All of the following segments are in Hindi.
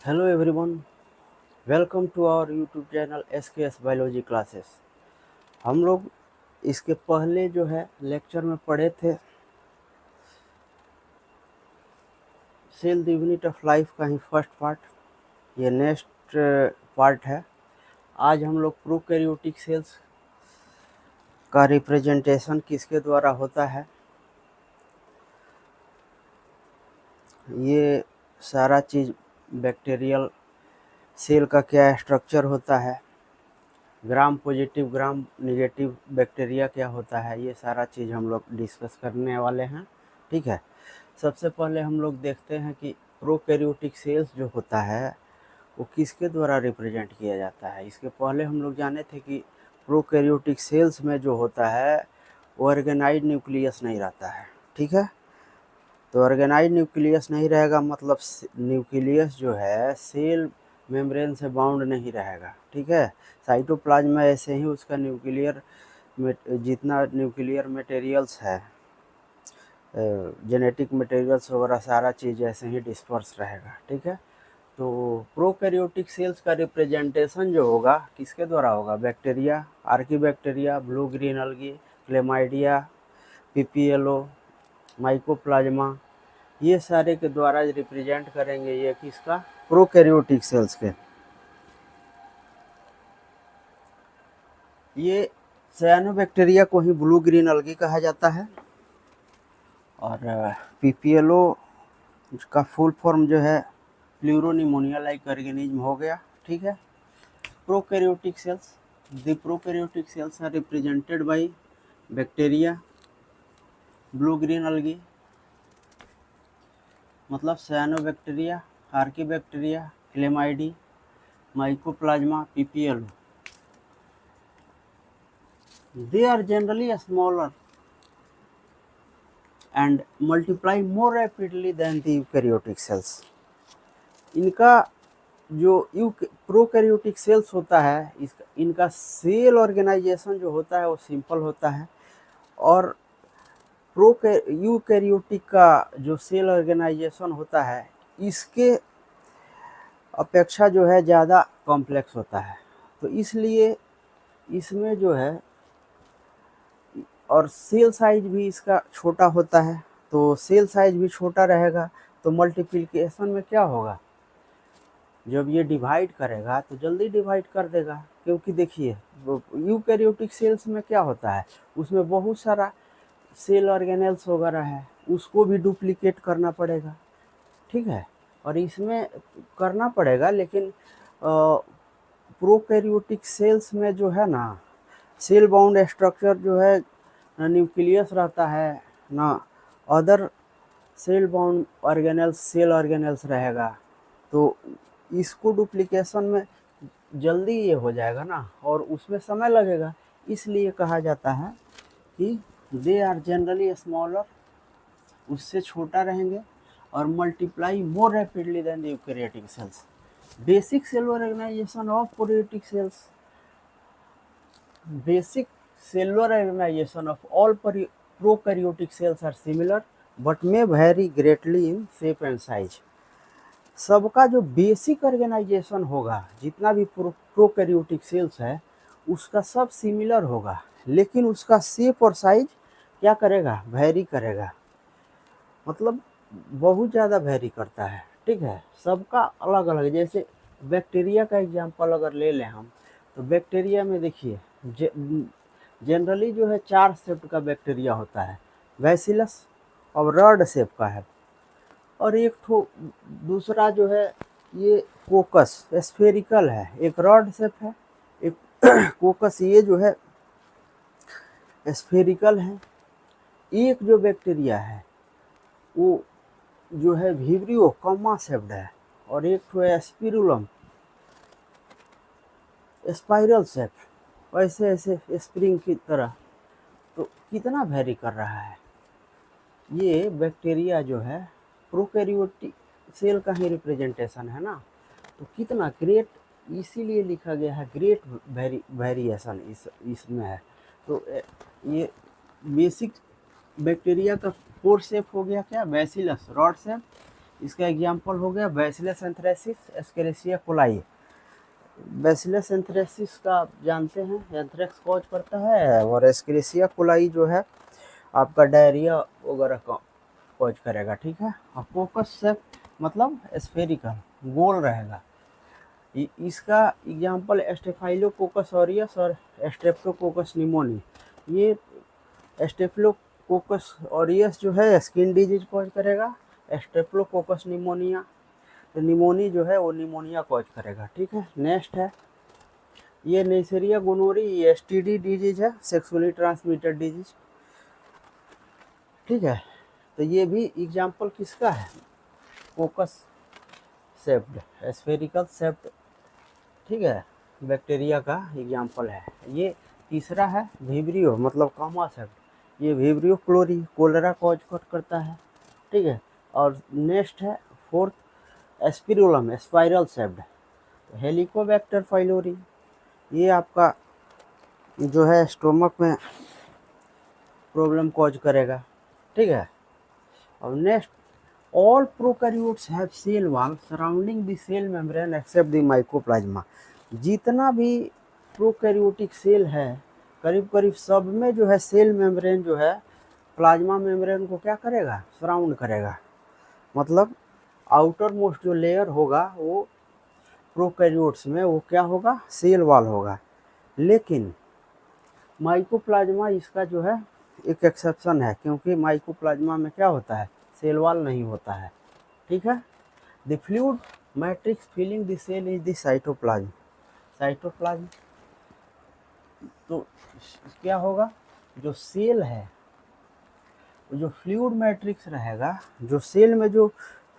Hello everyone, welcome to our YouTube channel SKS biology classes. हम लोग इसके पहले जो है लेक्चर में पढ़े थे cell the unit of life का ही फर्स्ट पार्ट। ये नेक्स्ट पार्ट है। आज हम लोग प्रोकैरियोटिक सेल्स का रिप्रेजेंटेशन किसके द्वारा होता है, ये सारा चीज़ बैक्टीरियल सेल का क्या स्ट्रक्चर होता है, gram positive gram negative bacteria क्या होता है, ये सारा चीज़ हम लोग डिस्कस करने वाले हैं। ठीक है, सबसे पहले हम लोग देखते हैं कि प्रोकैरियोटिक सेल्स जो होता है वो किसके द्वारा रिप्रेजेंट किया जाता है। इसके पहले हम लोग जाने थे कि प्रोकैरियोटिक सेल्स में जो होता है वो ऑर्गेनाइज्ड न्यूक्लियस नहीं रहता है। ठीक है, तो ऑर्गेनाइज्ड न्यूक्लियस नहीं रहेगा मतलब न्यूक्लियस जो है सेल मेम्ब्रेन से बाउंड नहीं रहेगा। ठीक है, साइटोप्लाज्म में ऐसे ही उसका न्यूक्लियर जितना न्यूक्लियर मटेरियल्स है, जेनेटिक मटेरियल्स वगैरह सारा चीज़ ऐसे ही डिस्पर्स रहेगा। ठीक है, तो प्रोकैरियोटिक सेल्स का रिप्रेजेंटेशन जो होगा किसके द्वारा होगा, bacteria, archaebacteria, blue green अलगी, chlamydia, PPLO, mycoplasma, ये सारे के द्वारा रिप्रेजेंट करेंगे ये किसका, प्रोकैरियोटिक सेल्स के। ये साइनोबैक्टीरिया को ही ब्लू ग्रीन अलगी कहा जाता है और पीपीएलओ का फुल फॉर्म जो है प्लूरोनिमोनिया लाइक ऑर्गेनिज्म हो गया। ठीक है, prokaryotic cells, the prokaryotic cells are represented by bacteria, blue green algae मतलब cyanobacteria, archaebacteria, chlamydiae, mycoplasma, PPLO. They are generally smaller and multiply more rapidly than the eukaryotic cells. इनका जो प्रोकैरियोटिक सेल्स होता है इनका सेल ऑर्गेनाइजेशन जो होता है वो सिंपल होता है और यूकैरियोटिक का जो सेल ऑर्गेनाइजेशन होता है इसके अपेक्षा जो है ज़्यादा कॉम्प्लेक्स होता है। तो इसलिए इसमें जो है और सेल साइज भी इसका छोटा होता है, तो सेल साइज भी छोटा रहेगा तो मल्टीप्लिकेशन में क्या होगा, जब ये डिवाइड करेगा तो जल्दी डिवाइड कर देगा। क्योंकि देखिए यूकैरियोटिक सेल्स में क्या होता है, उसमें बहुत सारा सेल ऑर्गेनेल्स वगैरह है, उसको भी डुप्लीकेट करना पड़ेगा। ठीक है, और इसमें करना पड़ेगा लेकिन प्रोकैरियोटिक सेल्स में जो है ना सेल बाउंड स्ट्रक्चर जो है ना न्यूक्लियस रहता है ना other cell bound organelles cell organelles रहेगा, तो इसको डुप्लीकेशन में जल्दी ये हो जाएगा ना और उसमें समय लगेगा। इसलिए कहा जाता है कि दे आर जनरली स्मॉलर, उससे छोटा रहेंगे और multiply more rapidly than the eukaryotic cells. Basic cell organisation of prokaryotic cells, basic cellular organization of all prokaryotic cells are similar but may vary greatly in shape and size. सबका जो बेसिक ऑर्गेनाइजेशन होगा जितना भी प्रोकैरियोटिक सेल्स है उसका सब सिमिलर होगा, लेकिन उसका शेप और साइज क्या करेगा, वैरी करेगा, मतलब बहुत ज़्यादा वैरी करता है। ठीक है, सबका अलग अलग। जैसे बैक्टीरिया का एग्जांपल अगर ले लें हम, तो बैक्टीरिया में देखिए जनरली जो है 4 शेप का बैक्टीरिया होता है, बैसिलस और रॉड शेप का है, और एक ठो दूसरा जो है ये कोकस स्फेरिकल है, एक रॉड शेप है, एक कोकस ये जो है स्फेरिकल है। एक जो बैक्टीरिया है वो जो है विब्रियो कॉमा शेप्ड है और एक ठो है स्पिरुलम स्पाइरल शेप, ऐसे ऐसे स्प्रिंग की तरह। तो कितना वेरी कर रहा है ये बैक्टीरिया जो है, प्रोकैरियोटिक सेल का ही रिप्रेजेंटेशन है ना, तो कितना ग्रेट, इसीलिए लिखा गया है ग्रेट वेरिएशन इसमें है। तो ये बेसिक बैक्टीरिया का कोर शेप हो गया क्या, बैसिलस रॉड शेप, इसका एग्जाम्पल हो गया bacillus anthracis, escherichia coli. Bacillus anthracis का आप जानते हैं एंथ्रेक्स कॉज करता है, और एस्केरिसिया कोलाई जो है आपका डायरिया वगैरह का कॉज करेगा, ठीक है। और कोकस से मतलब स्फेरिकल, गोल रहेगा। इसका एग्जाम्पल स्टेफाइलोकोकस ऑरियस और स्ट्रेप्टोकोकस निमोनी। ये स्टेफिलोकोकस ऑरियस जो है स्किन डिजीज कॉज करेगा, स्ट्रेप्टोकोकस निमोनिया तो निमोनी जो है वो निमोनिया कॉज करेगा, ठीक है। नेक्स्ट है ये नेसरिया गोनोरी, ये एसटीडी डिजीज है, सेक्सुअली ट्रांसमिटेड डिजीज, ठीक है। तो ये भी एग्जाम्पल किसका है, कोकस सेप्ड, स्फेरिकल सेप्ड, ठीक है, बैक्टीरिया का एग्जाम्पल है। ये तीसरा है विब्रियो मतलब कामा सेप्ड, ये विब्रियो क्लोरी कोलेरा कॉज करता है, ठीक है। और नेक्स्ट है फोर्थ एस्पिरुलम स्पाइरल सेप्ड, हेलिकोबैक्टर फाइलोरी, ये आपका जो है स्टोमक में प्रॉब्लम कॉज करेगा, ठीक है। और next all prokaryotes have cell wall surrounding the cell membrane except the mycoplasma. जितना भी प्रोकैरियोटिक सेल है करीब करीब सब में जो है सेल मेम्ब्रेन जो है प्लाज्मा मेम्ब्रेन को क्या करेगा, सराउंड करेगा। मतलब आउटर मोस्ट जो लेयर होगा वो प्रोकैरियोट्स में वो क्या होगा, सेल वॉल होगा। लेकिन माइकोप्लाज्मा इसका जो है एक एक्सेप्शन है, क्योंकि माइकोप्लाज्मा में क्या होता है, सेल वॉल नहीं होता है, ठीक है। The fluid matrix filling the cell is the cytoplasm. Cytoplasm तो क्या होगा, जो सेल है जो फ्लूइड मैट्रिक्स रहेगा, जो सेल में जो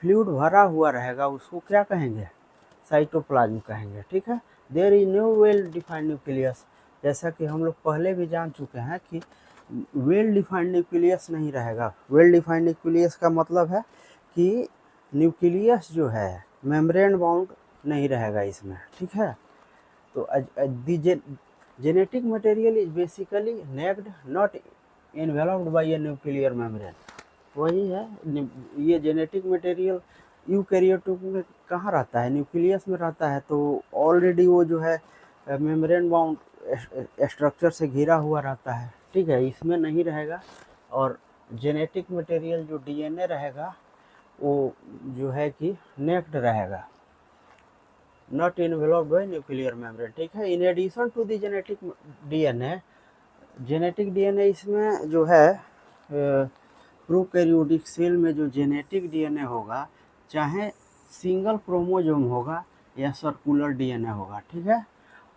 फ्लूइड भरा हुआ रहेगा उसको क्या कहेंगे, साइटोप्लाज्म कहेंगे, ठीक है। There is no well defined nucleus, जैसा कि हम लोग पहले भी जान चुके हैं कि वेल डिफाइंड न्यूक्लियस नहीं रहेगा। वेल डिफाइंड न्यूक्लियस का मतलब है कि न्यूक्लियस जो है मेम्ब्रेन बाउंड नहीं रहेगा इसमें, ठीक है। तो genetic material is basically naked not enveloped by a nuclear membrane. वही है, ये जेनेटिक मटेरियल यूकैरियोटिक में कहाँ रहता है, न्यूक्लियस में रहता है। तो ऑलरेडी वो जो है मेम्ब्रेन बाउंड स्ट्रक्चर से घिरा हुआ रहता है, ठीक है, इसमें नहीं रहेगा। और जेनेटिक मटेरियल जो डीएनए रहेगा वो जो है कि नेक्ड रहेगा, not enveloped by nuclear membrane, ठीक है। In addition to the genetic DNA, genetic DNA इसमें जो है प्रोकैरियोटिक सेल में जो जेनेटिक डीएनए होगा, चाहे सिंगल क्रोमोसोम होगा या सर्कुलर डीएनए होगा, ठीक है।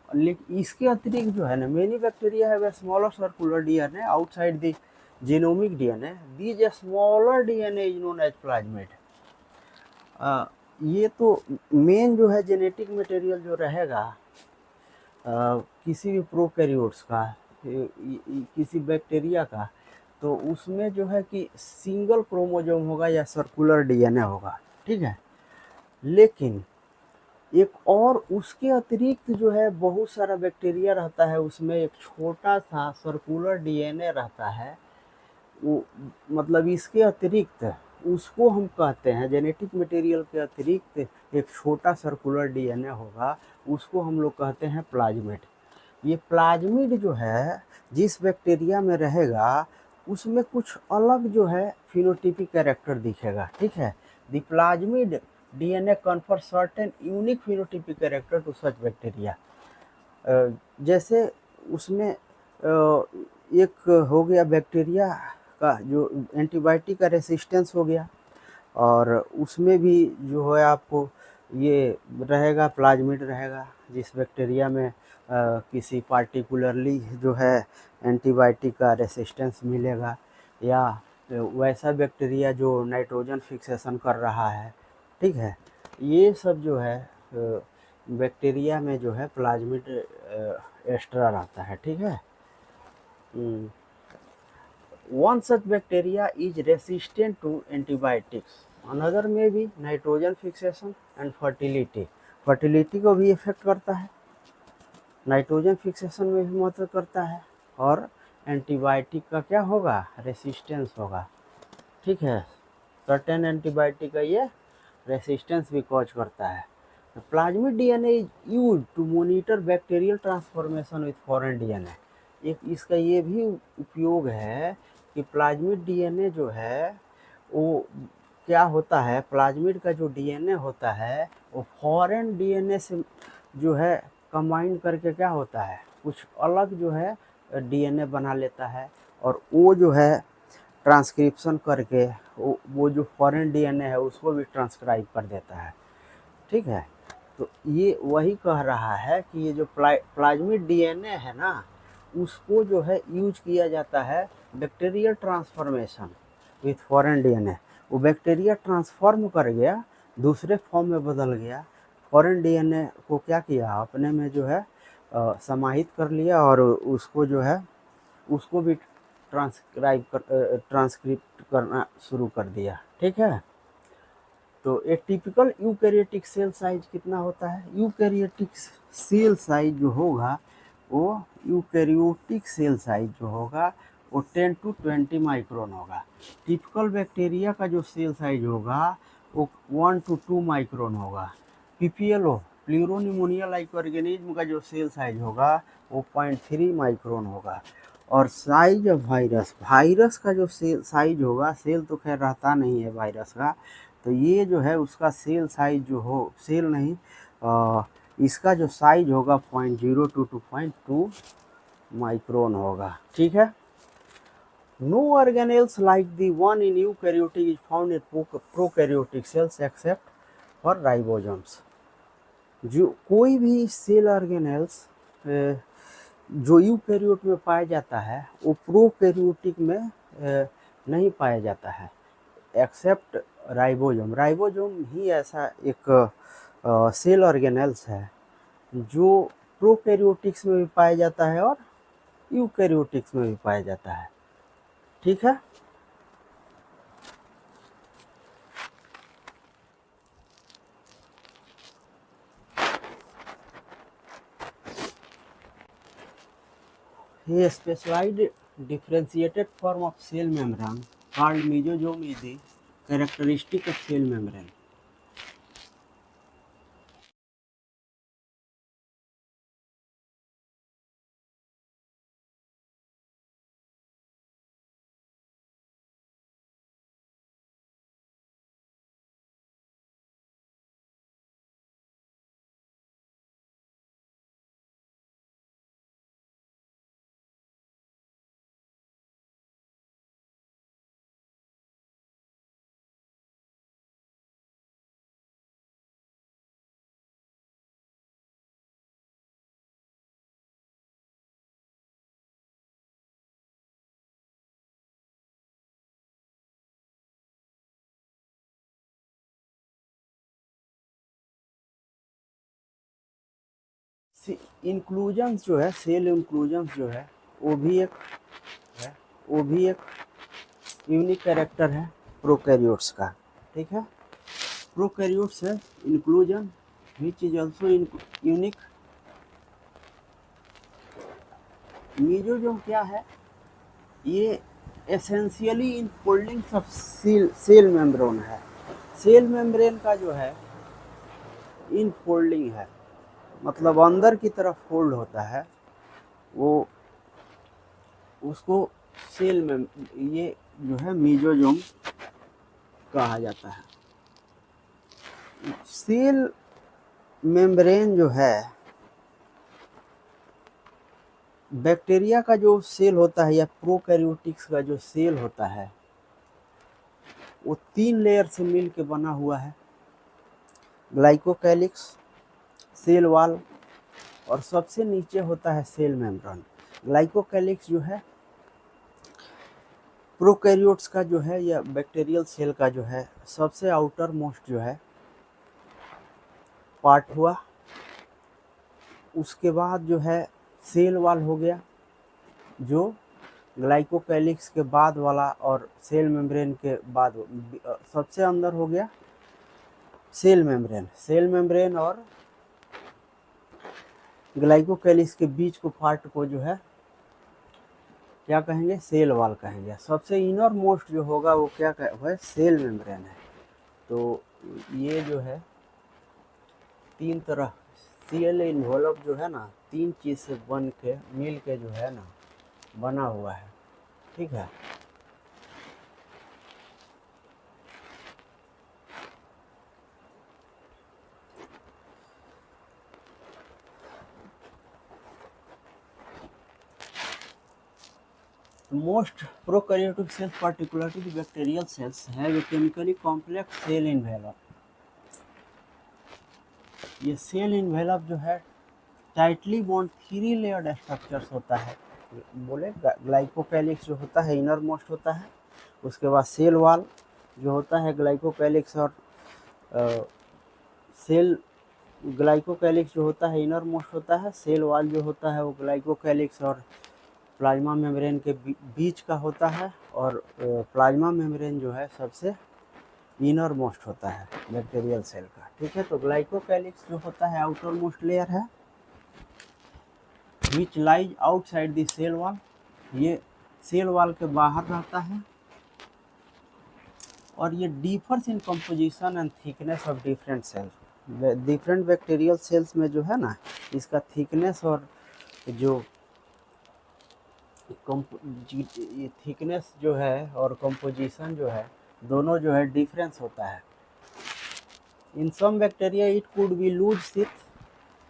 लेकिन इसके अतिरिक्त जो है ना, many bacteria have a smaller circular DNA outside the genomic DNA, this smaller DNA is known as plasmid. ये तो मेन जो है जेनेटिक मटेरियल जो रहेगा किसी भी प्रोकैरियोट्स का, किसी बैक्टीरिया का, तो उसमें जो है कि सिंगल क्रोमोसोम होगा या सर्कुलर डीएनए होगा, ठीक है। लेकिन एक और उसके अतिरिक्त जो है बहुत सारा बैक्टीरिया रहता है, उसमें एक छोटा सा सर्कुलर डीएनए रहता है। वो मतलब इसके अतिरिक्त उसको हम कहते हैं, जेनेटिक मटेरियल के अतिरिक्त एक छोटा सर्कुलर डीएनए होगा, उसको हम लोग कहते हैं प्लाज्मिड। ये प्लाज्मिड जो है जिस बैक्टीरिया में रहेगा उसमें कुछ अलग जो है फिनोटाइपिक कैरेक्टर दिखेगा, ठीक है। The plasmid DNA confer certain unique phenotypic character to such bacteria. जैसे उसमें एक हो गया बैक्टीरिया का जो एंटीबायोटिक का रेसिस्टेंस हो गया, और उसमें भी जो है आपको ये रहेगा, प्लाज्मिड रहेगा। जिस बैक्टीरिया में किसी पार्टिकुलरली जो है एंटीबायोटिक का रेसिस्टेंस मिलेगा, या वैसा बैक्टीरिया जो नाइट्रोजन फिक्सेशन कर रहा है, ठीक है, ये सब जो है बैक्टीरिया में जो है प्लाज्मिड एक्स्ट्रा रहता है, ठीक है। One such bacteria is resistant to antibiotics. Another may be nitrogen fixation and fertility. Fertility को भी इफेक्ट करता है, नाइट्रोजन फिक्सेशन में भी मदद करता है, और एंटीबायोटिक का क्या होगा, रेसिस्टेंस होगा, ठीक है। सर्टेन एंटीबायोटिक का ये रेसिस्टेंस भी कॉज करता है। Plasmid DNA is use to monitor bacterial transformation with foreign DNA. एक इसका ये भी उपयोग है कि प्लाज्मिड डीएनए जो है वो क्या होता है, प्लाज्मिड का जो डीएनए होता है वो फॉरेन डीएनए से जो है कंबाइन करके क्या होता है, कुछ अलग जो है डीएनए बना लेता है, और वो जो है ट्रांसक्रिप्शन करके वो जो फॉरेन डीएनए है उसको भी ट्रांसक्राइब कर देता है। ठीक है, तो ये वही कह रहा है कि ये जो प्लाज्मिड डीएनए है ना, उसको जो है यूज किया जाता है bacterial transformation with foreign DNA. वो बैक्टीरिया ट्रांसफॉर्म कर गया, दूसरे फॉर्म में बदल गया, फॉरेन डीएनए को क्या किया, अपने में जो है समाहित कर लिया, और उसको जो है उसको भी ट्रांसक्रिप्ट करना शुरू कर दिया। ठीक है, तो एक टिपिकल यूकैरियोटिक सेल साइज कितना होता है? यूकैरियोटिक सेल साइज जो होगा वो यूकैरियोटिक सेल साइज जो होगा वो 10 to 20 माइक्रोन होगा। टिपिकल बैक्टीरिया का जो सेल साइज होगा वो 1 to 2 माइक्रोन होगा। पीपीएलओ प्लूरोनिमोनिया लाइक ऑर्गेनिज्म का जो सेल साइज होगा वो 0.3 माइक्रोन होगा। और साइज ऑफ वायरस का जो सेल साइज होगा, सेल तो खैर रहता नहीं है वायरस का, तो ये जो है उसका सेल साइज जो हो, सेल नहीं इसका जो साइज होगा 0.02 to 0.2 माइक्रोन होगा। ठीक है, no organelles like the one in eukaryotic is found in prokaryotic cells except for ribosomes. जो कोई भी सेल ऑर्गेनेल्स जो यूकैरियोट में पाया जाता है वो प्रोकैरियोटिक में नहीं पाया जाता है, एक्सेप्ट राइबोसोम। राइबोसोम ही ऐसा एक सेल ऑर्गेनेल्स है जो प्रोकैरियोटिक्स में भी पाया जाता है और यूकैरियोटिक्स में भी पाया जाता है। ठीक है, a specialized differentiated form of cell membrane called mesosome is the characteristic of cell membrane. Inclusions जो है, सेल इंक्लूजन्स जो है वो भी एक यूनिक कैरेक्टर है प्रोकैरियोट्स का। ठीक है, प्रोकैरियोट्स है inclusion which is also unique. Mesosome क्या है? ये essentially infoldings of cell membrane है। सेल मेम्ब्रेन का जो है इन फोल्डिंग है, मतलब अंदर की तरफ फोल्ड होता है, वो उसको सेल में ये जो है मेसोसोम कहा जाता है। सेल मेम्ब्रेन जो है, बैक्टीरिया का जो सेल होता है या प्रोकैरियोटिक्स का जो सेल होता है वो 3 लेयर से मिल के बना हुआ है, ग्लाइकोकैलिक्स, सेल वॉल, और सबसे नीचे होता है सेल मेम्ब्रेन। ग्लाइकोकैलिक्स जो है प्रोकैरियोट्स का जो है या बैक्टीरियल सेल का जो है सबसे आउटर मोस्ट जो है पार्ट हुआ। उसके बाद जो है सेल वॉल हो गया, जो ग्लाइकोकैलिक्स के बाद वाला, और सेल मेम्ब्रेन के बाद सबसे अंदर हो गया सेल मेम्ब्रेन। सेल मेम्ब्रेन और ग्लाइकोकैलिक्स के बीच को पार्ट को जो है क्या कहेंगे? सेल वॉल कहेंगे। सबसे इनर मोस्ट जो होगा वो क्या है? सेल मेम्ब्रेन है। तो ये जो है तीन तरह सेल इन्वॉल्व जो है ना, तीन चीज़ से बन के मिल के जो है ना बना हुआ है, ठीक है। Most prokaryotic cells, particularly the bacterial cells, have a chemically complex cell envelope. ये सेल इन्वेलप जो है टाइटली बॉन्ड 3 लेयर्ड स्ट्रक्चर्स होता है। बोले ग्लाइकोकैलिक्स जो होता है इनर मोस्ट होता है, उसके बाद सेल वॉल जो होता है ग्लाइकोकैलिक्स और सेल ग्लाइकोकैलिक्स जो होता है इनर मोस्ट होता है, सेल वॉल जो होता है वो ग्लाइकोकैलिक्स और प्लाज्मा मेम्ब्रेन के बीच का होता है, और प्लाज्मा मेम्ब्रेन जो है सबसे इनर मोस्ट होता है बैक्टीरियल सेल का, ठीक है। तो ग्लाइकोकैलिक्स जो होता है आउटर मोस्ट लेयर है which lies outside the cell wall, ये सेल वॉल के बाहर रहता है, और ये differs in composition and thickness of different cells. Different bacterial cells में जो है ना इसका थिकनेस और जो ये थिकनेस जो है और कंपोजिशन जो है दोनों जो है डिफरेंस होता है। In some bacteria it could be loose sheath,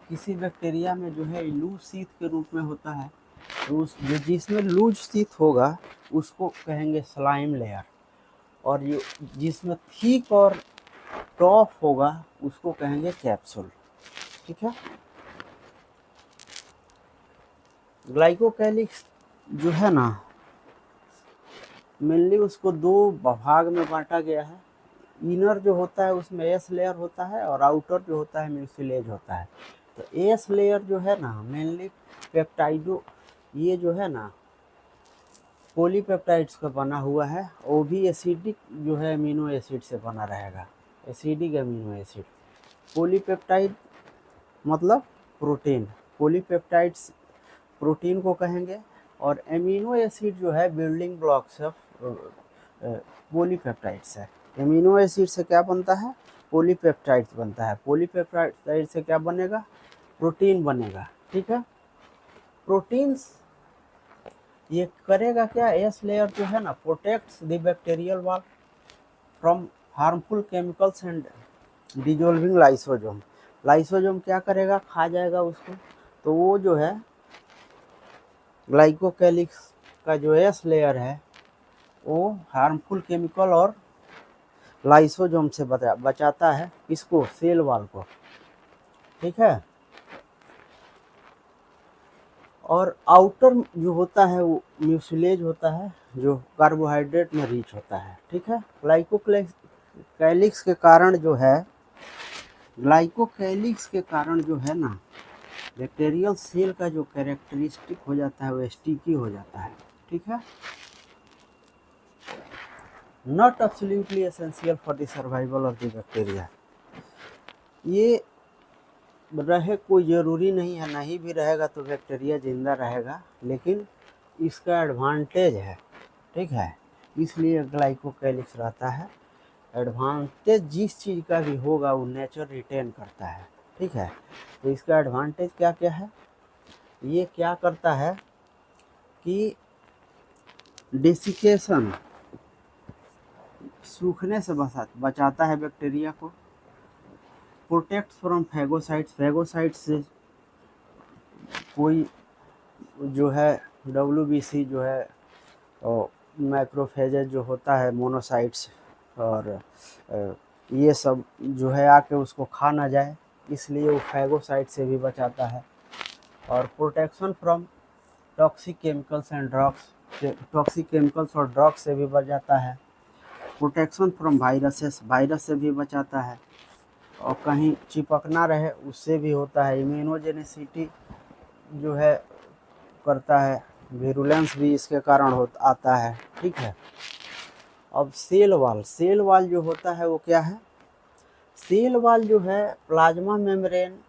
किसी बैक्टीरिया में जो है लूज शीथ के रूप में होता है, तो उस जो जिसमें लूज शीथ होगा उसको कहेंगे स्लाइम लेयर, और जो जिसमें थिक और टॉफ होगा उसको कहेंगे कैप्सूल, ठीक है। ग्लाइकोकैलिक्स जो है ना मेनली उसको दो भाग में बांटा गया है। इनर जो होता है उसमें एस लेयर होता है और आउटर जो होता है म्यूसिलेज होता है। तो एस लेयर जो है ना मेनली पेप्टाइडो, ये जो है ना पॉलीपेप्टाइड्स का बना हुआ है, वो भी एसिडिक जो है अमीनो एसिड से बना रहेगा, एसिडिक अमीनो एसिड। पॉलीपेप्टाइड मतलब प्रोटीन, पॉलीपेप्टाइड्स प्रोटीन को कहेंगे, और एमिनो एसिड जो है बिल्डिंग ब्लॉक्स ऑफ पॉलीपेप्टाइड्स है। एमिनो एसिड से क्या बनता है, पॉलीपेप्टाइड्स बनता है। पॉलीपेप्टाइड से क्या बनेगा, प्रोटीन बनेगा, ठीक है। प्रोटीन्स ये करेगा क्या, एस लेयर जो है ना protects the bacterial wall from harmful chemicals and dissolving lysosome. Lysosome क्या करेगा, खा जाएगा उसको, तो वो जो है ग्लाइकोकैलिक्स का जो एस लेयर है वो हार्मफुल केमिकल और लाइसोजोम से बचाता है इसको, सेल वॉल को, ठीक है। और आउटर जो होता है वो म्यूसिलेज होता है जो कार्बोहाइड्रेट में रिच होता है, ठीक है। ग्लाइकोकैलिक्स के कारण जो है, ग्लाइकोकैलिक्स के कारण जो है ना बैक्टीरियल सेल का जो कैरेक्टरिस्टिक हो जाता है वो स्टिकी हो जाता है, ठीक है। Not absolutely essential for the survival of the bacteria, ये रहे कोई ज़रूरी नहीं है, नहीं भी रहेगा तो बैक्टीरिया जिंदा रहेगा, लेकिन इसका एडवांटेज है, ठीक है। इसलिए ग्लाइकोकैलिक्स रहता है। एडवांटेज जिस चीज़ का भी होगा वो नेचर रिटेन करता है, ठीक है। तो इसका एडवांटेज क्या क्या है, ये क्या करता है कि डेसिकेशन, सूखने से बचाता है बैक्टीरिया को। प्रोटेक्ट्स फ्रॉम फैगोसाइट्स, फैगोसाइट्स से कोई जो है WBC जो है और मैक्रोफेजेज जो होता है, मोनोसाइट्स और ये सब जो है आके उसको खा ना जाए, इसलिए वो फैगोसाइट से भी बचाता है। और protection from toxic chemicals and drugs, toxic chemicals और ड्रग्स से भी बचाता है। प्रोटेक्शन फ्रॉम वायरसेस, वायरस से भी बचाता है, और कहीं चिपकना रहे उससे भी होता है। इम्यूनोजेनिसिटी जो है करता है, विरुलेंस भी इसके कारण आता है, ठीक है। अब सेल वॉल, सेल वॉल जो होता है वो क्या है, सेल वॉल जो है प्लाज्मा मेम्ब्रेन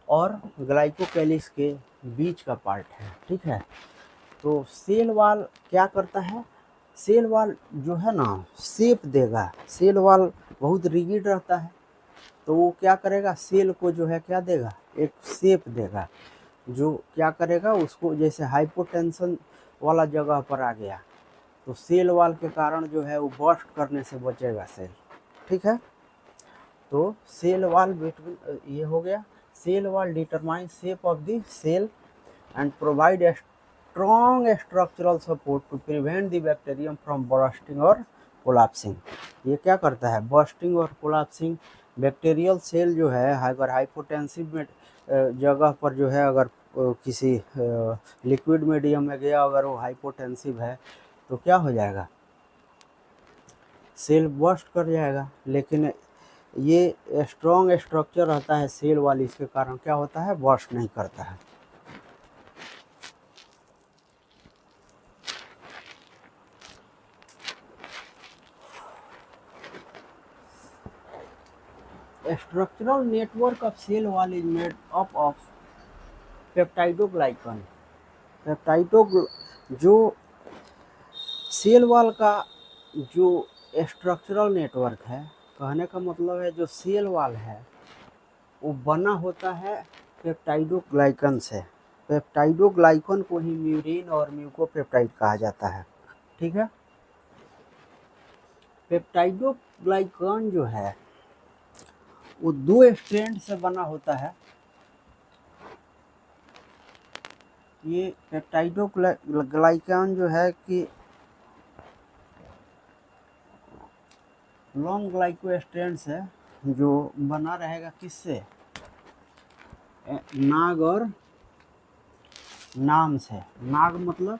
और ग्लाइकोकैलिक्स के बीच का पार्ट है, ठीक है। तो सेल वॉल क्या करता है, सेल वॉल जो है ना शेप देगा, सेल वॉल बहुत रिजिड रहता है, तो वो क्या करेगा, सेल को जो है क्या देगा, एक शेप देगा, जो क्या करेगा उसको, जैसे हाइपोटेंशन वाला जगह पर आ गया तो सेल वाल के कारण जो है वो बस्ट करने से बचेगा सेल। ठीक है, तो सेल वाल बिटवीन ये हो गया। Cell wall determine shape of the cell and provide a strong structural support to prevent the bacterium from bursting और कोलैप्सिंग। ये क्या करता है, बर्स्टिंग और कोलैप्सिंग। बैक्टीरियल सेल जो है अगर हाइपोटेंसिव में जगह पर जो है, अगर किसी लिक्विड मीडियम में गया, अगर वो हाइपोटेंसिव है तो क्या हो जाएगा, सेल बर्स्ट कर जाएगा। लेकिन ये स्ट्रॉन्ग स्ट्रक्चर रहता है सेल वाली, इसके कारण क्या होता है, बर्स्ट नहीं करता है। Structural network of cell wall is made up of peptidoglycan. जो सेल वॉल का जो स्ट्रक्चरल नेटवर्क है, कहने का मतलब है जो सेल वॉल है वो बना होता है पेप्टाइडोग्लाइकन से। पेप्टाइडोग्लाइकन को ही म्यूरिन और म्यूकोपेप्टाइड कहा जाता है। ठीक है, पेप्टाइडोग्लाइकन जो है वो दो स्ट्रैंड से बना होता है। ये पेप्टाइडोग्लाइकन जो है कि लॉन्ग ग्लाइको स्ट्रैंड से जो बना रहेगा, किससे, नाग और नाम से। नाग मतलब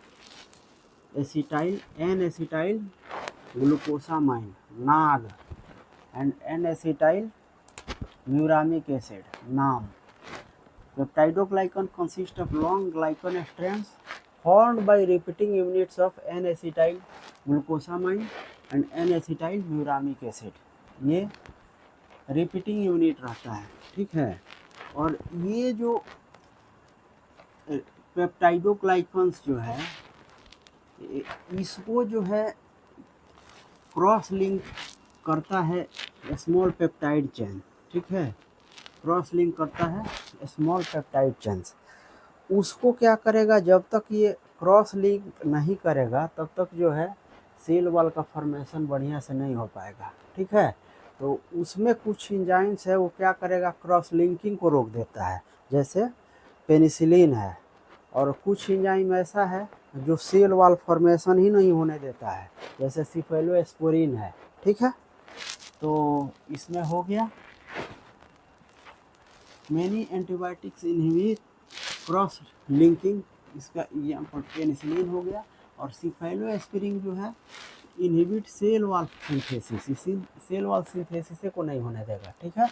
acetyl, N acetyl glucosamine, NAG, and N acetyl muramic acid, NAM. Peptidoglycan consists of long glycan strands formed by repeating units of N-acetyl glucosamine and N-acetyl muramic acid। ये रिपीटिंग यूनिट रहता है। ठीक है, और ये जो पेप्टाइडोग्लाइकन्स जो है इसको जो है क्रॉस लिंक करता है स्मॉल पेप्टाइड चेन। ठीक है, क्रॉस लिंक करता है स्मॉल पेप्टाइड चेन्स। उसको क्या करेगा, जब तक ये क्रॉस लिंक नहीं करेगा तब तक जो है सेल वॉल का फॉर्मेशन बढ़िया से नहीं हो पाएगा। ठीक है, तो उसमें कुछ एंजाइम्स है वो क्या करेगा, क्रॉस लिंकिंग को रोक देता है, जैसे पेनिसिलिन है। और कुछ एंजाइम ऐसा है जो सेल वॉल फॉर्मेशन ही नहीं होने देता है, जैसे सिफेलोस्पोरिन है। ठीक है, तो इसमें हो गया many antibiotics inhibit cross linking, इसका एग्जाम्पल पेनिसिलिन हो गया। और सिफेलोस्पोरिन जो है इनहिबिट सेल वॉल सिंथेसिस, इसी सेल वॉल सिंथेसिस को नहीं होने देगा। ठीक है,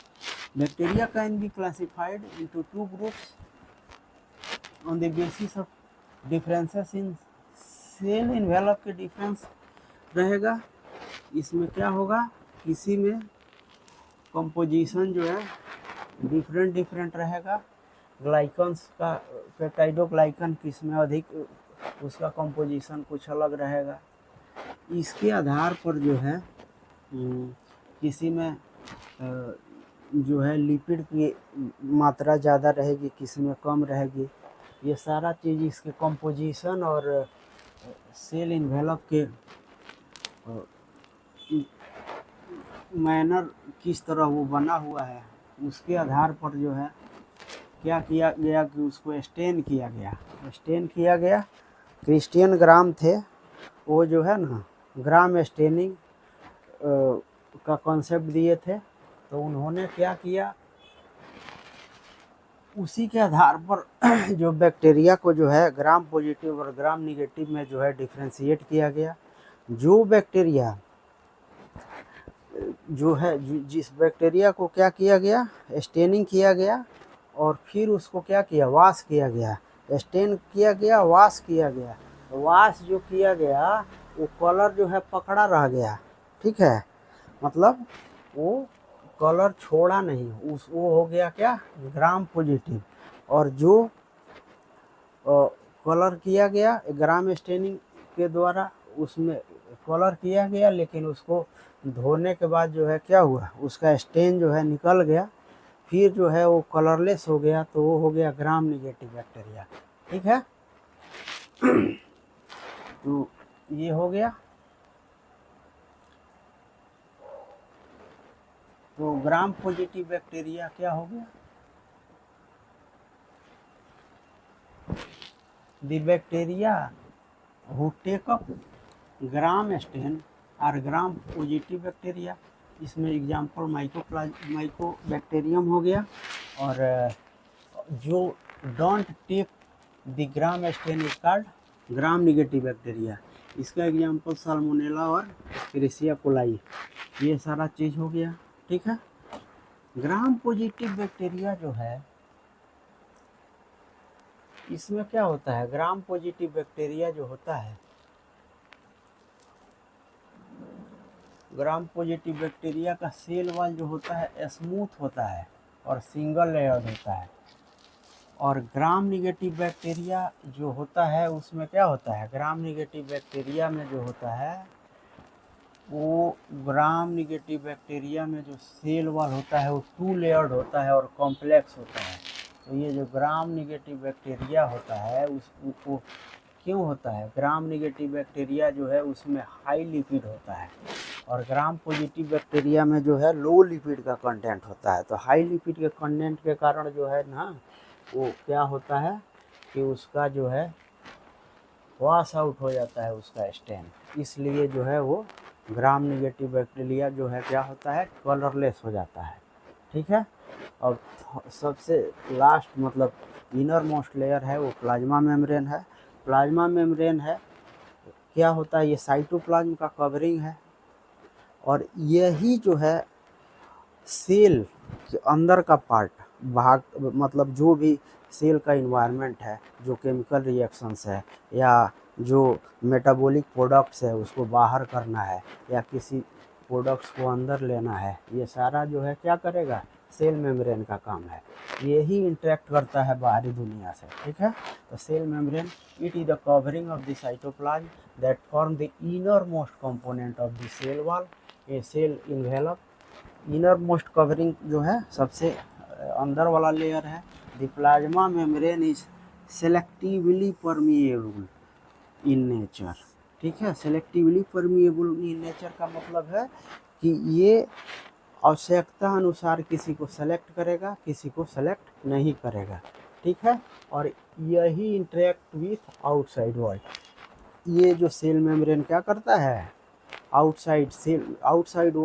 bacteria can be classified into two groups on the basis of differences in cell envelope के डिफरेंस रहेगा। इसमें क्या होगा, किसी में कंपोजिशन जो है डिफरेंट रहेगा। ग्लाइकन्स का, पेप्टाइडोग्लाइकन किसमें अधिक, उसका कंपोजिशन कुछ अलग रहेगा। इसके आधार पर जो है किसी में जो है लिपिड की मात्रा ज़्यादा रहेगी, किसी में कम रहेगी। ये सारा चीज़ इसके कंपोजिशन और सेल इन्वेलप के मैनर किस तरह वो बना हुआ है उसके आधार पर जो है क्या किया गया कि उसको स्टेन किया गया। क्रिश्चियन ग्राम थे, वो जो है ना ग्राम स्टेनिंग का कॉन्सेप्ट दिए थे। तो उन्होंने क्या किया, उसी के आधार पर जो बैक्टीरिया को जो है ग्राम पॉजिटिव और ग्राम निगेटिव में जो है डिफ्रेंशिएट किया गया। जो बैक्टीरिया जो है जिस बैक्टीरिया को क्या किया गया, स्टेनिंग किया गया और फिर उसको क्या किया, वॉश किया गया। स्टेन किया गया, वॉश किया गया। वॉश जो किया गया वो कलर जो है पकड़ा रह गया। ठीक है, मतलब वो कलर छोड़ा नहीं, वो हो गया क्या, ग्राम पॉजिटिव। और जो कलर किया गया ग्राम स्टेनिंग के द्वारा उसमें कलर किया गया, लेकिन उसको धोने के बाद जो है क्या हुआ, उसका स्टेन जो है निकल गया, फिर जो है वो कलरलेस हो गया, तो वो हो गया ग्राम निगेटिव बैक्टीरिया। ठीक है, तो ये हो गया। तो ग्राम पॉजिटिव बैक्टीरिया क्या हो गया, the bacteria who take up Gram stain और ग्राम पॉजिटिव बैक्टीरिया। इसमें एग्जाम्पल माइको बैक्टीरियम हो गया, और जो don't take the Gram stain is called Gram negative bacteria. इसका एग्जाम्पल साल्मोनेला और एस्चेरिचिया कोलाई, ये सारा चीज़ हो गया। ठीक है, ग्राम पॉजिटिव बैक्टीरिया जो है, इसमें क्या होता है, ग्राम पॉजिटिव बैक्टीरिया जो होता है, ग्राम पॉजिटिव बैक्टीरिया का सेल वॉल जो होता है स्मूथ होता है और सिंगल लेयर्ड होता है। और ग्राम निगेटिव बैक्टीरिया जो होता है उसमें क्या होता है, ग्राम निगेटिव बैक्टीरिया में जो होता है, वो ग्राम निगेटिव बैक्टीरिया में जो सेल वॉल होता है वो 2 लेयर्ड होता है और कॉम्प्लेक्स होता है। तो ये जो ग्राम निगेटिव बैक्टीरिया होता है उसको क्यों होता है, ग्राम निगेटिव बैक्टीरिया जो है उसमें हाई लिपिड होता है, और ग्राम पॉजिटिव बैक्टीरिया में जो है लो लिपिड का कंटेंट होता है। तो हाई लिपिड के कंटेंट के कारण जो है ना, वो क्या होता है कि उसका जो है वॉश आउट हो जाता है उसका स्टेन, इसलिए जो है वो ग्राम निगेटिव बैक्टीरिया जो है क्या होता है, कलरलेस हो जाता है। ठीक है, और सबसे लास्ट मतलब इनर मोस्ट लेयर है वो प्लाज्मा मेम्ब्रेन है। प्लाज्मा मेम्ब्रेन है क्या होता है, ये साइटोप्लाज्म का कवरिंग है, और यही जो है सेल के अंदर का पार्ट भाग, मतलब जो भी सेल का इन्वायरमेंट है, जो केमिकल रिएक्शंस है या जो मेटाबॉलिक प्रोडक्ट्स है उसको बाहर करना है या किसी प्रोडक्ट्स को अंदर लेना है, ये सारा जो है क्या करेगा, सेल मेम्ब्रेन का काम है। यही इंटरेक्ट करता है बाहरी दुनिया से। ठीक है, तो cell membrane it is the covering of the cytoplasm that form the innermost component of the cell wall. A cell envelope, innermost covering जो है सबसे अंदर वाला लेयर है। The plasma membrane is selectively permeable in nature. ठीक है, सेलेक्टिवली परमिएबल इन नेचर का मतलब है कि ये आवश्यकता अनुसार किसी को सेलेक्ट करेगा, किसी को सेलेक्ट नहीं करेगा। ठीक है, और यही इंटरेक्ट विथ आउटसाइड वर्ल्ड। ये जो सेल मेम्ब्रेन क्या करता है, आउटसाइड सेल, आउटसाइड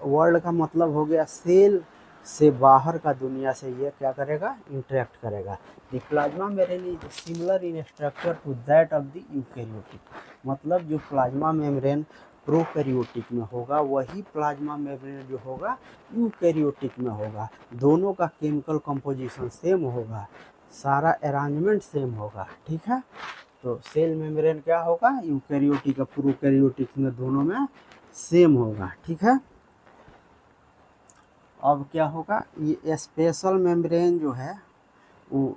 वर्ल्ड का मतलब हो गया सेल से बाहर का दुनिया से ये क्या करेगा, इंटरेक्ट करेगा। The plasma membrane is similar in structure to that of the eukaryotic. मतलब जो प्लाज्मा मेम्ब्रेन प्रोकैरियोटिक में होगा वही प्लाज्मा मेम्ब्रेन जो होगा यूकैरियोटिक में होगा। दोनों का केमिकल कंपोजिशन सेम होगा, सारा अरेंजमेंट सेम होगा। ठीक है, तो सेल मेम्ब्रेन क्या होगा, यूकैरियोटिक और प्रोकैरियोटिक में दोनों में सेम होगा। ठीक है, अब क्या होगा, ये स्पेशल मेम्ब्रेन जो है वो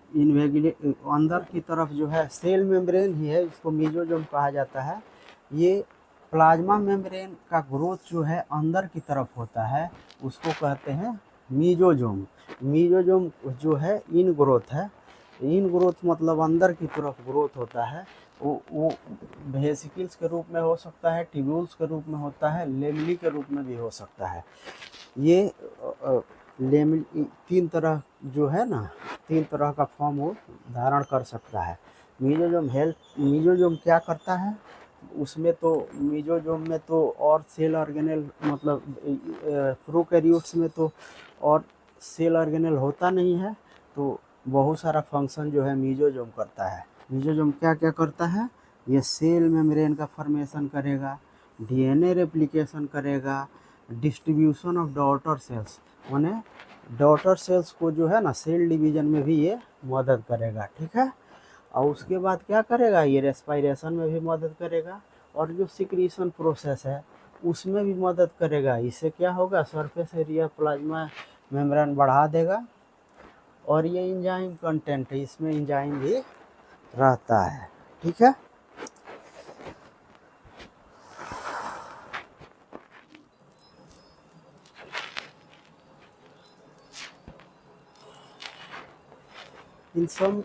अंदर की तरफ जो है सेल मेम्ब्रेन ही है, इसको मेसोजोम कहा जाता है। ये प्लाज्मा मेम्ब्रेन का ग्रोथ जो है अंदर की तरफ होता है, उसको कहते हैं मेसोजोम। मेसोजोम जो है इन ग्रोथ है, इन ग्रोथ मतलब अंदर की तरफ ग्रोथ होता है। वो वेसिकल्स के रूप में हो सकता है, ट्यूब्यूल्स के रूप में होता है, लेमली के रूप में भी हो सकता है। ये तीन तरह जो है ना, तीन तरह का फॉर्म वो धारण कर सकता है। मेसोजोम क्या करता है, उसमें तो मेसोजोम में तो और सेल ऑर्गेनेल मतलब प्रोकैरियोट्स में तो और सेल ऑर्गेनेल होता नहीं है, तो बहुत सारा फंक्शन जो है मेसोजोम करता है। मेसोजोम क्या क्या करता है, ये सेल मेम्ब्रेन का फॉर्मेशन करेगा, डीएनए रेप्लिकेशन करेगा, डिस्ट्रीब्यूशन ऑफ डॉटर सेल्स, माने डॉटर सेल्स को जो है ना सेल डिवीजन में भी ये मदद करेगा। ठीक है, और उसके बाद क्या करेगा, ये रेस्पायरेशन में भी मदद करेगा, और जो सिक्रीशन प्रोसेस है उसमें भी मदद करेगा। इससे क्या होगा, सरफेस एरिया प्लाज्मा मेम्ब्रेन बढ़ा देगा, और ये एंजाइम कंटेंट है, इसमें एंजाइम भी रहता है। ठीक है, In some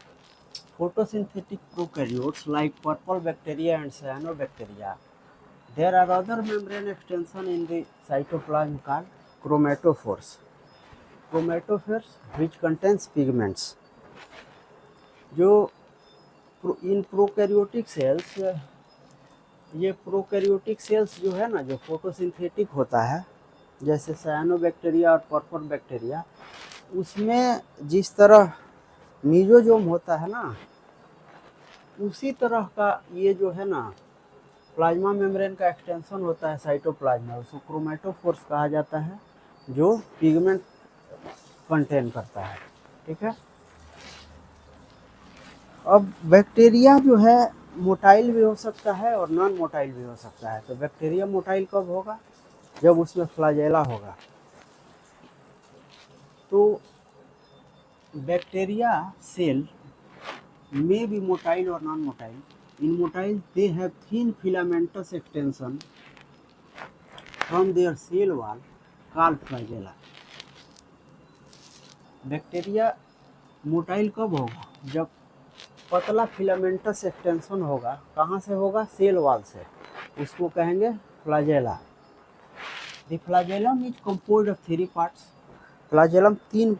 photosynthetic prokaryotes like purple bacteria and cyanobacteria, there are other membrane extension in the cytoplasm called chromatophores. Chromatophores which contains pigments. जो इन प्रोकैरियोटिक सेल्स, ये प्रोकैरियोटिक सेल्स जो है ना, जो फोटोसिंथेटिक होता है, जैसे साइनोबैक्टीरिया और पर्पल बैक्टीरिया, उसमें जिस तरह मीजोजोम होता है ना, उसी तरह का ये जो है ना प्लाज्मा मेम्ब्रेन का एक्सटेंशन होता है साइटोप्लाज्म में, उसको क्रोमेटोफोर्स कहा जाता है, जो पिगमेंट कंटेन करता है। ठीक है। अब बैक्टीरिया जो है मोटाइल भी हो सकता है और नॉन मोटाइल भी हो सकता है। तो बैक्टीरिया मोटाइल कब होगा? जब उसमें फ्लैजेला होगा। तो bacteria cell may be motile or non-motile. In motile, they have thin filamentous extension from their cell wall called flagella. Bacteria motile कब होगा? जब पतला फिलामेंटस एक्सटेंशन होगा। कहाँ से होगा? सेल वॉल से। उसको कहेंगे flagella. The flagellum is composed of 3 parts. Flagellum 3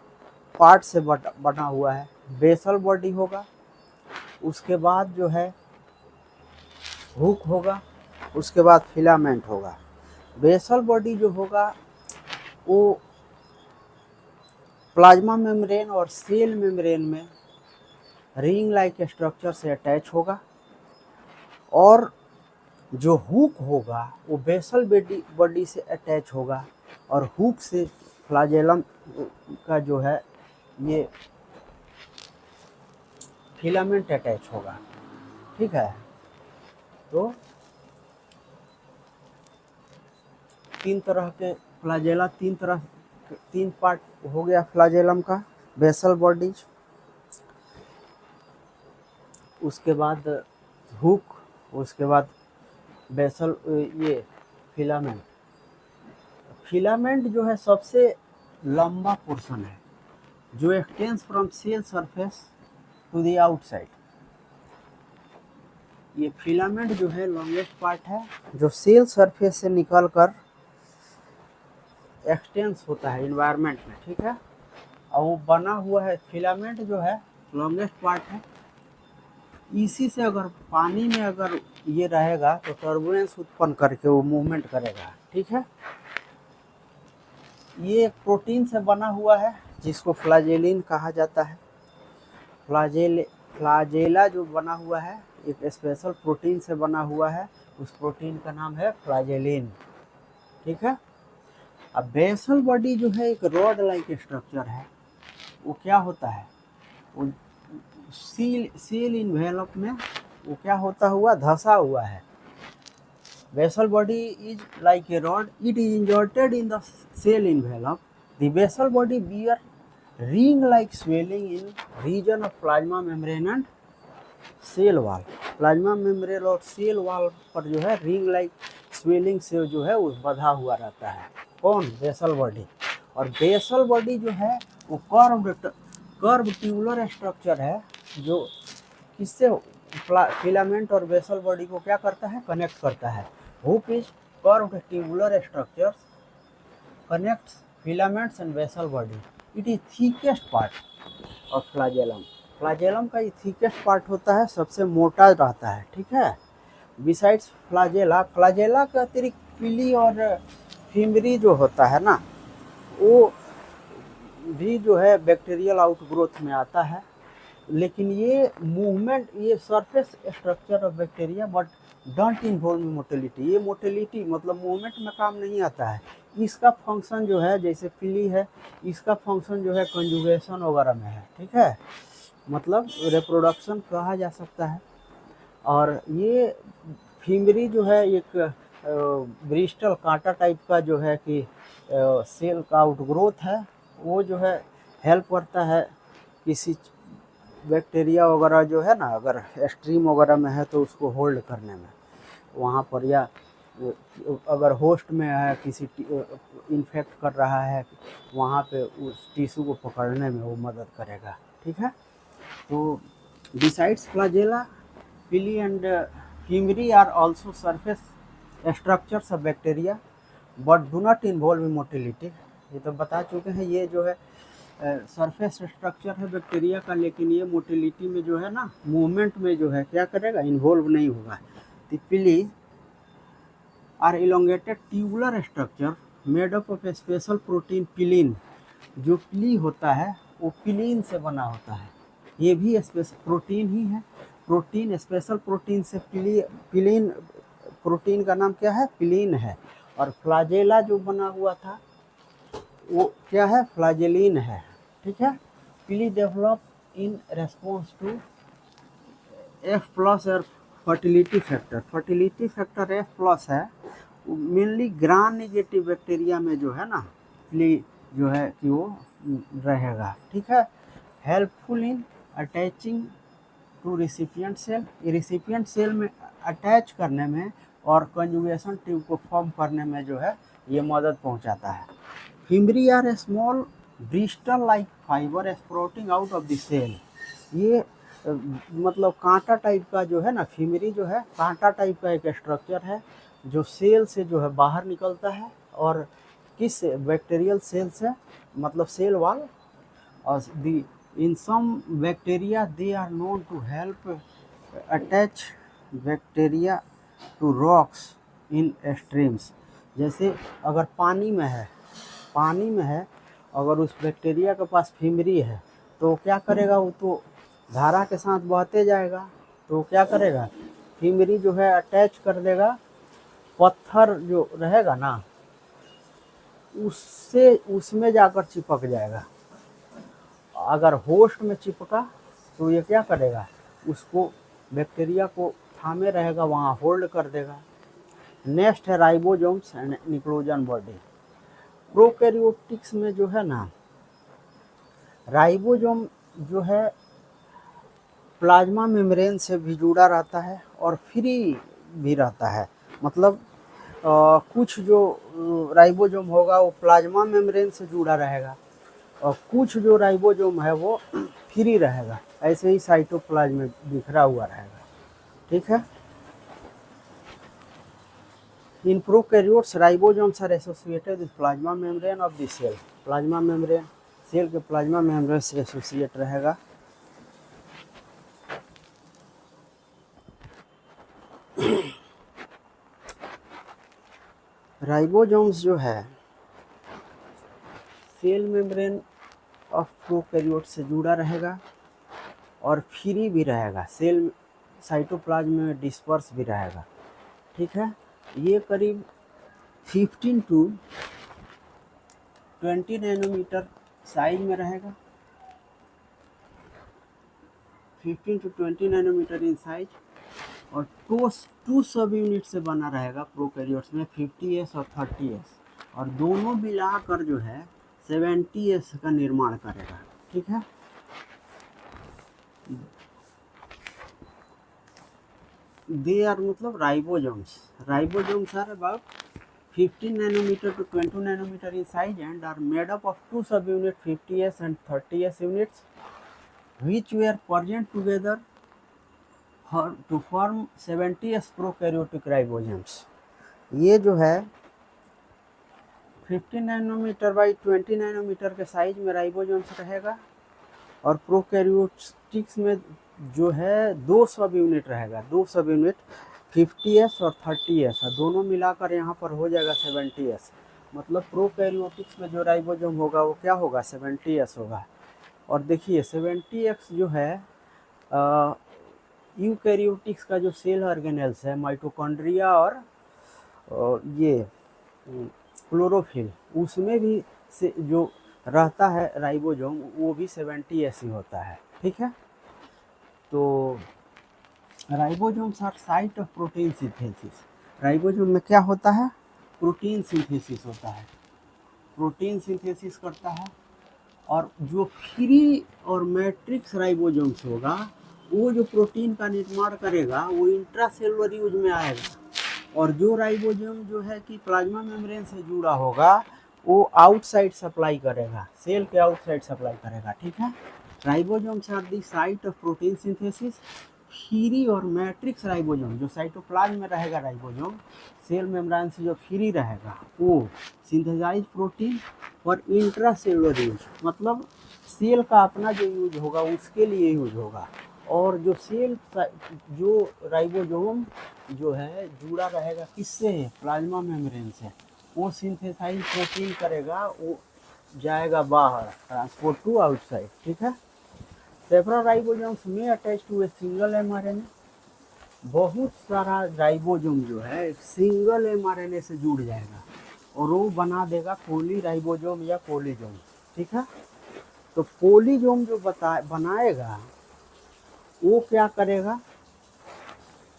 part से बना हुआ है। बेसल बॉडी होगा, उसके बाद जो है हुक होगा, उसके बाद फिलामेंट होगा। बेसल बॉडी जो होगा वो प्लाज्मा मेम्ब्रेन और सेल मेम्ब्रेन में रिंग लाइक स्ट्रक्चर से अटैच होगा, और जो हुक होगा वो बेसल बॉडी से अटैच होगा, और हुक से फ्लैजेलम का जो है ये फिलामेंट अटैच होगा। ठीक है। तो 3 तरह के फ्लैजेला, 3 पार्ट हो गया फ्लैजेलम का। बेसल बॉडी, उसके बाद हुक, उसके बाद बेसल ये फिलामेंट। फिलामेंट जो है सबसे लंबा पोर्शन है, जो extends from cell surface to the outside. ये फिलामेंट जो है लॉन्गेस्ट पार्ट है, जो सेल सरफेस से निकलकर एक्सटेंस होता है इन्वायरमेंट में। ठीक है। और वो बना हुआ है, फिलामेंट जो है लॉन्गेस्ट पार्ट है। इसी से अगर पानी में अगर ये रहेगा तो टर्बुलेंस उत्पन्न करके वो मूवमेंट करेगा। ठीक है। ये एक प्रोटीन से बना हुआ है जिसको फ्लैजेलिन कहा जाता है। फ्लैजेला जो बना हुआ है एक स्पेशल प्रोटीन से बना हुआ है, उस प्रोटीन का नाम है फ्लैजेलिन। ठीक है। अब बेसल बॉडी जो है एक रॉड लाइक स्ट्रक्चर है। वो क्या होता है? वो सेल इन्वेलप में वो क्या होता हुआ, धसा हुआ है। Basal body is like a rod, it is inserted in the cell envelope. The basal body bear ring like swelling in region of plasma membrane and cell wall. Plasma membrane और सेल वॉल पर जो है रिंग लाइक स्वेलिंग से जो है वो बधा हुआ रहता है। कौन? Basal body. और बेसल बॉडी जो है वो कर्व ट्यूबुलर स्ट्रक्चर है, जो किससे फिलामेंट और बेसल बॉडी को क्या करता है? कनेक्ट करता है। Hook is curve tubular structure connects filaments and basal body. It is thickest part of flagellum. Flagellum का ये थिकेस्ट पार्ट होता है, सबसे मोटा रहता है। ठीक है। बिसाइड्स फ्लैजेला के अतिरिक्त पिली और फिमरी जो होता है ना, वो भी जो है बैक्टीरियल आउटग्रोथ में आता है। लेकिन ये मूवमेंट, ये surface structure of bacteria but don't involve motility. ये मोटिलिटी मतलब मूवमेंट में काम नहीं आता है। इसका फंक्शन जो है, जैसे पिली है, इसका फंक्शन जो है कंजुगेशन वगैरह में है। ठीक है। मतलब रिप्रोडक्शन कहा जा सकता है। और ये फिमरी जो है एक ब्रिस्टल कांटा टाइप का जो है कि सेल का आउटग्रोथ है, वो जो है हेल्प करता है किसी बैक्टीरिया वगैरह जो है ना, अगर स्ट्रीम वगैरह में है तो उसको होल्ड करने में वहाँ पर, या अगर होस्ट में है किसी इन्फेक्ट कर रहा है वहाँ पे उस टिश्यू को पकड़ने में वो मदद करेगा। ठीक है। तो besides flagella, pili and fimri are also surface structures of bacteria but do not involve in motility. ये तो बता चुके हैं, ये जो है सरफेस स्ट्रक्चर है बैक्टीरिया का, लेकिन ये मोटिलिटी में जो है ना, मूवमेंट में जो है क्या करेगा, इन्वॉल्व नहीं होगा. The pili are elongated tubular structure made up of a special protein pilin. जो पिली होता है वो पिलीन से बना होता है. ये भी स्पेशल प्रोटीन ही है. प्रोटीन, स्पेशल प्रोटीन से पिलीन, प्रोटीन का नाम क्या है, पिलीन है. और फ्लाजेला जो बना हुआ था वो क्या है, फ्लाजेलिन है. ठीक है. Pili develop in response to F plus और fertility factor. Fertility factor F plus है, मेनली ग्राम नेगेटिव बैक्टीरिया में जो है ना, पिली जो है कि वो रहेगा. ठीक है. Helpful in attaching to recipient cell. Recipient cell में अटैच करने में और कंजुगेशन ट्यूब को फॉर्म करने में जो है ये मदद पहुंचाता है. Fimbriae are a small bristle like fibre sprouting out of the cell. ये मतलब कांटा टाइप का जो है ना, फिमरी जो है कांटा टाइप का एक स्ट्रक्चर है जो सेल से जो है बाहर निकलता है. और किस बैक्टीरियल सेल से, मतलब सेल वॉल. और in some bacteria they are known to help attach bacteria to rocks in streams. जैसे अगर पानी में है अगर उस बैक्टीरिया के पास फिमरी है तो क्या करेगा, वो तो धारा के साथ बहते जाएगा. तो क्या करेगा, फिमरी जो है अटैच कर देगा, पत्थर जो रहेगा ना उससे, उसमें जाकर चिपक जाएगा. अगर होस्ट में चिपका तो ये क्या करेगा, उसको बैक्टीरिया को थामे रहेगा, वहाँ होल्ड कर देगा. नेक्स्ट है राइबोसोम्स एंड न्यूक्लियोजन बॉडी. प्रोकैरियोटिक्स में जो है ना, राइबोसोम जो है प्लाज्मा मेम्ब्रेन से भी जुड़ा रहता है और फ्री भी रहता है. मतलब कुछ जो राइबोसोम होगा वो प्लाज्मा मेम्ब्रेन से जुड़ा रहेगा और कुछ जो राइबोसोम है वो फ्री रहेगा, ऐसे ही साइटोप्लाज्म में बिखरा हुआ रहेगा. ठीक है. In prokaryotes ribosomes are associated with plasma membrane of the cell. Plasma membrane, cell के प्लाज्मा मेम्ब्रेन से एसोसिएट रहेगा. राइबोसोम्स जो है सेल मेम्ब्रेन ऑफ प्रोकैरियोट से जुड़ा रहेगा और फ्री भी रहेगा, सेल साइटोप्लाज्म में डिस्पर्स भी रहेगा. ठीक है. ये करीब 15 to 20 नैनोमीटर साइज में रहेगा. 15 to 20 नैनोमीटर इन साइज. और टू सब यूनिट से बना रहेगा प्रोकैरियोट्स में, 50S और 30S, और दोनों मिलाकर जो है 70S का निर्माण करेगा. ठीक है. दे आर मतलब ribosomes are about 15 nanometer to 20 nanometer in size and are made up of two subunits, 50S and 30S units, which were present together to form 70S prokaryotic ribosomes. ये जो है 15 नैनोमीटर बाई 20 नैनोमीटर के साइज में राइबोसोम्स रहेगा और प्रोकैरियोटिक्स में जो है 2 सब यूनिट रहेगा, 2 सब यूनिट 50S और 30S, दोनों मिलाकर यहाँ पर हो जाएगा 70S. मतलब प्रोकैरियोटिक्स में जो राइबोसोम होगा वो क्या होगा, 70S होगा. और देखिए 70X जो है यूकैरियोटिक्स का जो सेल ऑर्गेनेल्स है, माइटोकॉन्ड्रिया और ये क्लोरोफिल, उसमें भी से जो रहता है राइबोसोम वो भी 70S ही होता है. ठीक है. तो ribosomes are site of protein synthesis. Ribosome में क्या होता है, प्रोटीन सिंथेसिस होता है, प्रोटीन सिंथेसिस करता है. और जो फ्री और मैट्रिक्स राइबोसोम्स होगा वो जो प्रोटीन का निर्माण करेगा वो इंट्रासेलुलर यूज में आएगा. और जो राइबोसोम जो है कि प्लाज्मा मेम्ब्रेन से जुड़ा होगा वो आउटसाइड सप्लाई करेगा, सेल के आउटसाइड सप्लाई करेगा. ठीक है. Ribosomes are the site of protein synthesis. Free और मैट्रिक्स राइबोसोम, जो साइटोप्लाज्म में रहेगा राइबोसोम, सेल मेम्ब्रेन से जो फ्री रहेगा, वो सिंथेसाइज प्रोटीन और इंट्रासेलुलर यूज, मतलब सेल का अपना जो यूज होगा उसके लिए यूज होगा। और जो सेल जो राइबोसोम जो है जुड़ा रहेगा किससे, प्लाज्मा मेम्ब्रेन से, वो सिंथेसाइज प्रोटीन करेगा, वो जाएगा बाहर, ट्रांसपोर्ट टू आउटसाइड, ठीक है। सेवरल राइबोसोम्स में attach to a single mRNA, बहुत सारा राइबोसोम जो है सिंगल एमआरएनए से जुड़ जाएगा और वो बना देगा पॉली राइबोसोम या पॉलीसोम, ठीक है। तो पॉलीसोम जो बनाएगा वो क्या करेगा,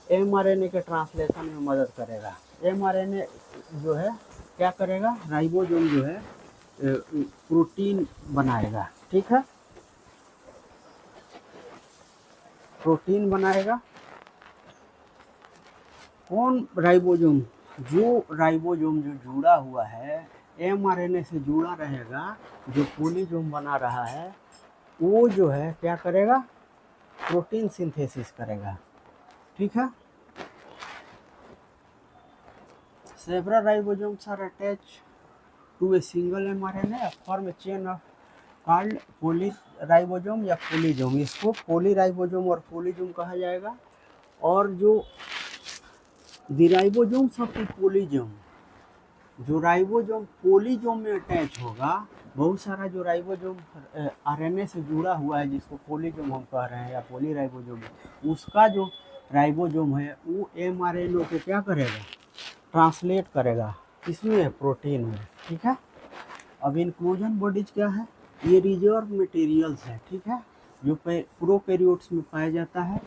एमआरएनए के ट्रांसलेशन में मदद करेगा। एमआरएनए जो है क्या करेगा, राइबोसोम जो है प्रोटीन बनाएगा, ठीक है, प्रोटीन बनाएगा। कौन राइबोसोम, जो राइबोसोम जो जुड़ा हुआ है एमआरएनए से जुड़ा रहेगा, जो पॉलीसोम बना रहा है, वो जो है क्या करेगा, प्रोटीन सिंथेसिस करेगा, ठीक है। Several ribosomes are attached to a single mRNA form a chain of called polyribosome या पॉलीसोम। इसको पॉली राइबोसोम और पॉलीसोम कहा जाएगा। और जो the ribosomes of the polysome, जो राइबोसोम पॉलीसोम में अटैच होगा, बहुत सारा जो राइबोसोम आरएनए से जुड़ा हुआ है जिसको पॉलीसोम हम कह रहे हैं या पॉली राइबोसोम, उसका जो राइबोसोम है वो एमआरएनए को क्या करेगा, ट्रांसलेट करेगा, इसमें प्रोटीन में, ठीक है। अब इंक्लूजन बॉडीज क्या है, ये रिजर्व मटेरियल्स है, ठीक है, जो प्रोकैरियोट्स में पाया जाता है।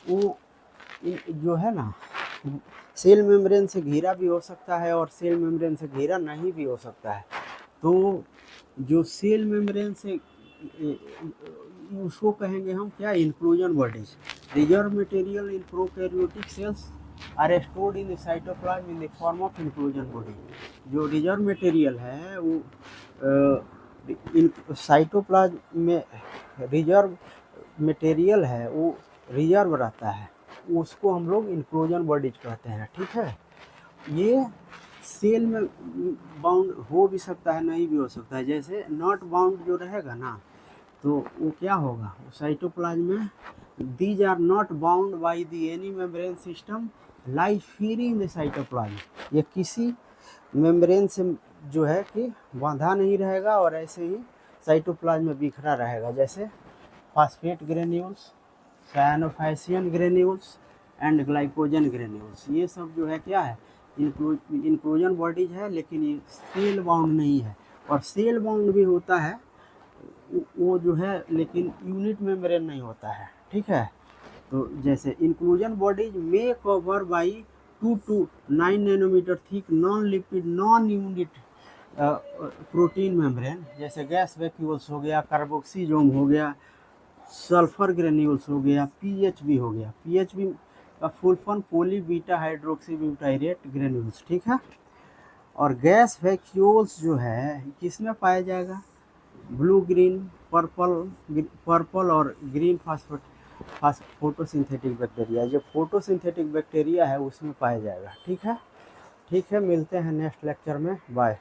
वो जो है ना, सेल मेम्ब्रेन से घिरा भी हो सकता है और सेल मेम्ब्रेन से घिरा नहीं भी हो सकता है। तो जो सेल मेम्ब्रेन से उसको कहेंगे हम क्या, inclusion bodies. Reserve material in prokaryotic cells are stored in the cytoplasm in the form of inclusion body. जो रिजर्व मटेरियल है वो साइटोप्लाज्म में रिजर्व मटेरियल है, वो रिजर्व रहता है, उसको हम लोग इंक्लूजन बॉडीज कहते हैं, ठीक है। ये सेल में बाउंड हो भी सकता है, नहीं भी हो सकता है। जैसे नॉट बाउंड जो रहेगा ना, तो वो क्या होगा, साइटोप्लाज्म में these are not bound by the any membrane system lie free in the cytoplasm. ये किसी मेम्ब्रेन से जो है कि बांधा नहीं रहेगा और ऐसे ही साइटोप्लाज्म में बिखरा रहेगा, जैसे phosphate granules, cyanophycean granules and glycogen granules. ये सब जो है क्या है, इंक्लूजन बॉडीज है, लेकिन ये सेल बाउंड नहीं है। और सेल बाउंड भी होता है वो जो है, लेकिन यूनिट मेम्ब्रेन नहीं होता है, ठीक है। तो जैसे इंक्लूजन बॉडीज में cover by 2 to 9 nanometre thick non lipid non unit protein membrane, जैसे गैस वैक्यूल्स हो गया, कार्बोक्सीजोम हो गया, सल्फर ग्रेन्यूल्स हो गया, पीएचबी हो गया। पीएचबी का full form poly beta hydroxy butyrate granules, ठीक है। और गैस वैक्यूल्स जो है किसमें पाया जाएगा, ब्लू ग्रीन पर्पल और ग्रीन फोटोसिंथेटिक बैक्टीरिया। जो फोटोसिंथेटिक बैक्टीरिया है उसमें पाया जाएगा, ठीक है। ठीक है, मिलते हैं नेक्स्ट लेक्चर में, बाय।